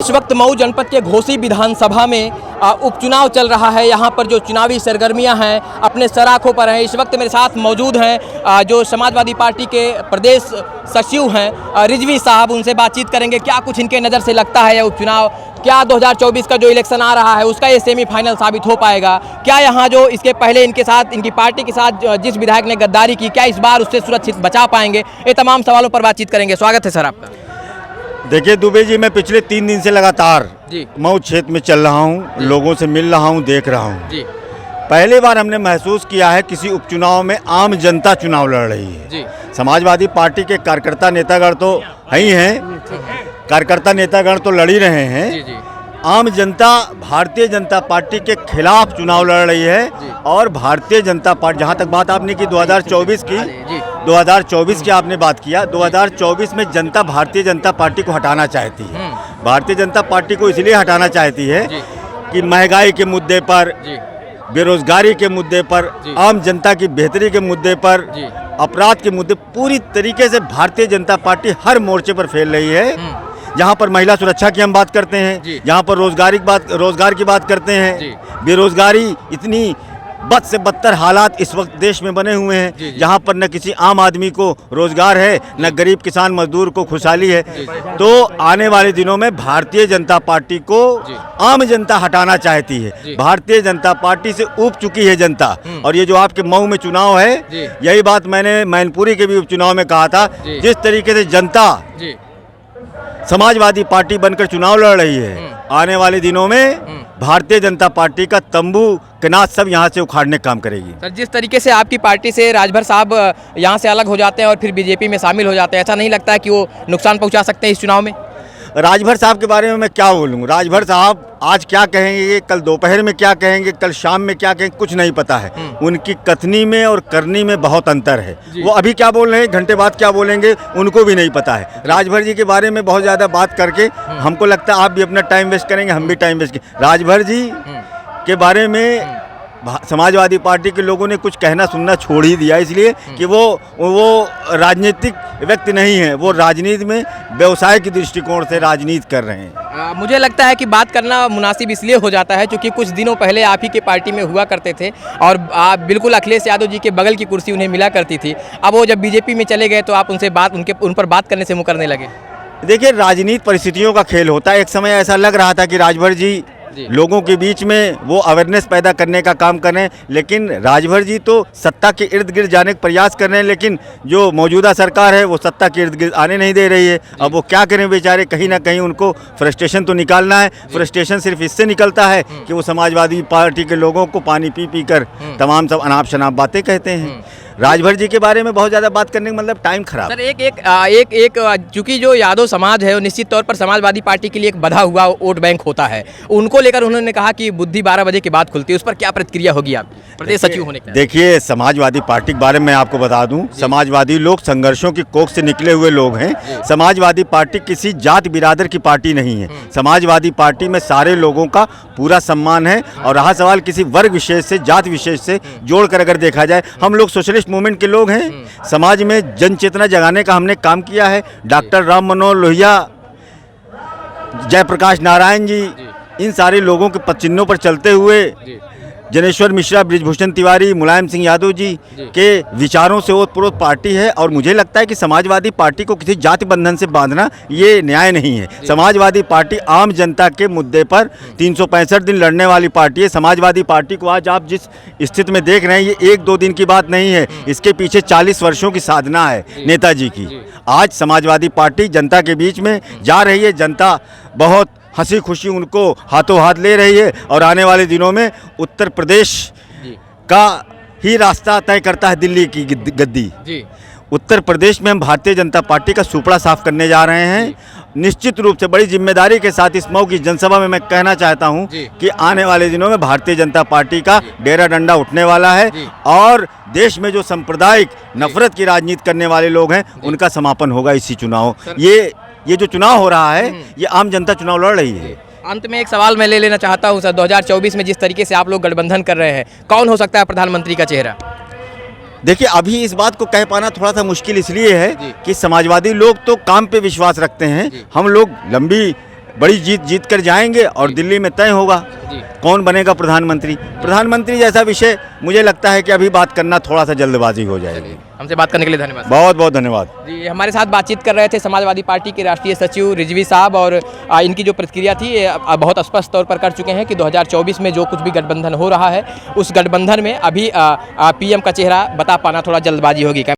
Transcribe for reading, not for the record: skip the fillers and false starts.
इस वक्त मऊ जनपद के घोसी विधानसभा में उपचुनाव चल रहा है। यहाँ पर जो चुनावी सरगर्मियाँ हैं अपने सराखों पर हैं। इस वक्त मेरे साथ मौजूद हैं जो समाजवादी पार्टी के प्रदेश सचिव हैं रिजवी साहब। उनसे बातचीत करेंगे क्या कुछ इनके नज़र से लगता है यह उपचुनाव, क्या 2024 का जो इलेक्शन आ रहा है उसका ये सेमीफाइनल साबित हो पाएगा, क्या यहाँ जो इसके पहले इनके साथ इनकी पार्टी के साथ जिस विधायक ने गद्दारी की क्या इस बार उससे सुरक्षित बचा पाएंगे, ये तमाम सवालों पर बातचीत करेंगे। स्वागत है सर आपका। देखिए दुबे जी, मैं पिछले 3 दिन से लगातार मऊ क्षेत्र में चल रहा हूँ, लोगों से मिल रहा हूँ, देख रहा हूँ। पहली बार हमने महसूस किया है किसी उपचुनाव में आम जनता चुनाव लड़ रही है। समाजवादी पार्टी के कार्यकर्ता नेतागण तो ही हैं, कार्यकर्ता नेतागण तो लड़ ही रहे हैं। आम जनता भारतीय जनता पार्टी के खिलाफ चुनाव लड़ रही है और भारतीय जनता पार्टी, जहाँ तक बात आपने की 2024 की, 2024 की आपने बात किया, 2024 में जनता भारतीय जनता पार्टी को हटाना चाहती है। भारतीय जनता पार्टी को इसलिए हटाना चाहती है कि महंगाई के मुद्दे पर, बेरोजगारी के मुद्दे पर, आम जनता की बेहतरी के मुद्दे पर, अपराध के मुद्दे, पूरी तरीके से भारतीय जनता पार्टी हर मोर्चे पर फैल रही है। जहाँ पर महिला सुरक्षा की हम बात करते हैं, जहाँ पर रोजगार की बात करते हैं, बेरोजगारी इतनी बद से बदतर हालात इस वक्त देश में बने हुए हैं, जहाँ पर न किसी आम आदमी को रोजगार है, न गरीब किसान मजदूर को खुशहाली है। तो आने वाले दिनों में भारतीय जनता पार्टी को आम जनता हटाना चाहती है। भारतीय जनता पार्टी से ऊब चुकी है जनता। और ये जो आपके मऊ में चुनाव है, यही बात मैंने मैनपुरी के भी उपचुनाव में कहा था। जिस तरीके से जनता समाजवादी पार्टी बनकर चुनाव लड़ रही है, आने वाले दिनों में भारतीय जनता पार्टी का तंबू किनार सब यहाँ से उखाड़ने का काम करेगी। सर, जिस तरीके से आपकी पार्टी से राजभर साहब यहाँ से अलग हो जाते हैं और फिर बीजेपी में शामिल हो जाते हैं, ऐसा नहीं लगता है कि वो नुकसान पहुँचा सकते हैं इस चुनाव में? राजभर साहब के बारे में मैं क्या बोलूँ। राजभर साहब आज क्या कहेंगे, कल दोपहर में क्या कहेंगे, कल शाम में क्या कहेंगे, कुछ नहीं पता है। उनकी कथनी में और करनी में बहुत अंतर है। वो अभी क्या बोल रहे हैं, घंटे बाद क्या बोलेंगे, उनको भी नहीं पता है। राजभर जी के बारे में बहुत ज़्यादा बात करके हमको लगता है आप भी अपना टाइम वेस्ट करेंगे, हम भी टाइम वेस्ट करेंगे। राजभर जी के बारे में समाजवादी पार्टी के लोगों ने कुछ कहना सुनना छोड़ ही दिया, इसलिए कि वो राजनीतिक व्यक्ति नहीं है। वो राजनीति में व्यवसाय के दृष्टिकोण से राजनीति कर रहे हैं। मुझे लगता है कि बात करना मुनासिब इसलिए हो जाता है क्योंकि कुछ दिनों पहले आप ही के पार्टी में हुआ करते थे और आप बिल्कुल अखिलेश यादव जी के बगल की कुर्सी उन्हें मिला करती थी। अब वो जब बीजेपी में चले गए तो आप उन पर बात करने से मुकरने लगे। देखिए, राजनीति परिस्थितियों का खेल होता है। एक समय ऐसा लग रहा था कि राजभर जी लोगों के बीच में वो अवेयरनेस पैदा करने का काम कर रहे हैं, लेकिन राजभर जी तो सत्ता के इर्द गिर्द जाने का प्रयास कर रहे हैं, लेकिन जो मौजूदा सरकार है वो सत्ता के इर्द गिर्द आने नहीं दे रही है। अब वो क्या करें बेचारे, कहीं ना कहीं उनको फ्रस्ट्रेशन तो निकालना है। फ्रस्ट्रेशन सिर्फ इससे निकलता है कि वो समाजवादी पार्टी के लोगों को पानी पी कर तमाम सब अनाप शनाप बातें कहते हैं। राजभर जी के बारे में बहुत ज़्यादा बात करने का मतलब टाइम खराब। सर, एक चूंकि जो यादव समाज है वो निश्चित तौर पर समाजवादी पार्टी के लिए एक बधा हुआ वोट बैंक होता है, उनको लेकर उन्होंने कहा कि बुद्धि 12 बजे के बाद खुलती है। उस पर क्या प्रतिक्रिया होगी आप प्रदेश सचिव होने का? देखिए, समाजवादी पार्टी के बारे में आपको बता दूं, समाजवादी लोग संघर्षों की कोख से निकले हुए लोग हैं। समाजवादी पार्टी किसी जात बिरादर की पार्टी नहीं है। समाजवादी पार्टी में सारे लोगों का पूरा सम्मान है। और रहा सवाल किसी वर्ग विशेष से, जात विशेष से जोड़कर अगर देखा जाए, हम लोग सोशलिस्ट मूवमेंट के लोग हैं। समाज में जन चेतना जगाने का हमने काम किया है। डॉक्टर राम मनोहर लोहिया, जयप्रकाश नारायण जी, इन सारे लोगों के पदचिन्हों पर चलते हुए, जनेश्वर मिश्रा, बृजभूषण तिवारी, मुलायम सिंह यादव जी के विचारों से ओतप्रोत पार्टी है। और मुझे लगता है कि समाजवादी पार्टी को किसी जाति बंधन से बांधना ये न्याय नहीं है। समाजवादी पार्टी आम जनता के मुद्दे पर 365 दिन लड़ने वाली पार्टी है। समाजवादी पार्टी को आज आप जिस स्थिति में देख रहे हैं, ये 1-2 दिन की बात नहीं है। इसके पीछे 40 वर्षों की साधना है नेताजी की। आज समाजवादी पार्टी जनता के बीच में जा रही है। जनता बहुत हंसी खुशी उनको हाथों हाथ ले रही है और आने वाले दिनों में उत्तर प्रदेश का ही रास्ता तय करता है दिल्ली की गद्दी। उत्तर प्रदेश में हम भारतीय जनता पार्टी का सुपड़ा साफ करने जा रहे हैं। निश्चित रूप से बड़ी जिम्मेदारी के साथ इस मऊ की जनसभा में मैं कहना चाहता हूं कि आने वाले दिनों में भारतीय जनता पार्टी का डेरा डंडा उठने वाला है और देश में जो सांप्रदायिक नफरत की राजनीति करने वाले लोग हैं उनका समापन होगा इसी चुनाव। ये जो चुनाव हो रहा है, ये आम जनता चुनाव लड़ रही है। अंत में एक सवाल मैं ले लेना चाहता हूं सर, 2024 में जिस तरीके से आप लोग गठबंधन कर रहे हैं, कौन हो सकता है प्रधानमंत्री का चेहरा? देखिए, अभी इस बात को कह पाना थोड़ा सा मुश्किल इसलिए है कि समाजवादी लोग तो काम पे विश्वास रखते हैं। हम लोग लंबी बड़ी जीत जीत कर जाएंगे और दिल्ली में तय होगा कौन बनेगा प्रधानमंत्री। प्रधानमंत्री जैसा विषय मुझे लगता है कि अभी बात करना थोड़ा सा जल्दबाजी हो जाएगी। हमसे बात करने के लिए धन्यवाद। बहुत बहुत धन्यवाद जी। हमारे साथ बातचीत कर रहे थे समाजवादी पार्टी के राष्ट्रीय सचिव रिजवी साहब, और इनकी जो प्रतिक्रिया थी ये बहुत स्पष्ट तौर पर कर चुके हैं कि 2024 में जो कुछ भी गठबंधन हो रहा है उस गठबंधन में अभी पीएम का चेहरा बता पाना थोड़ा जल्दबाजी होगी।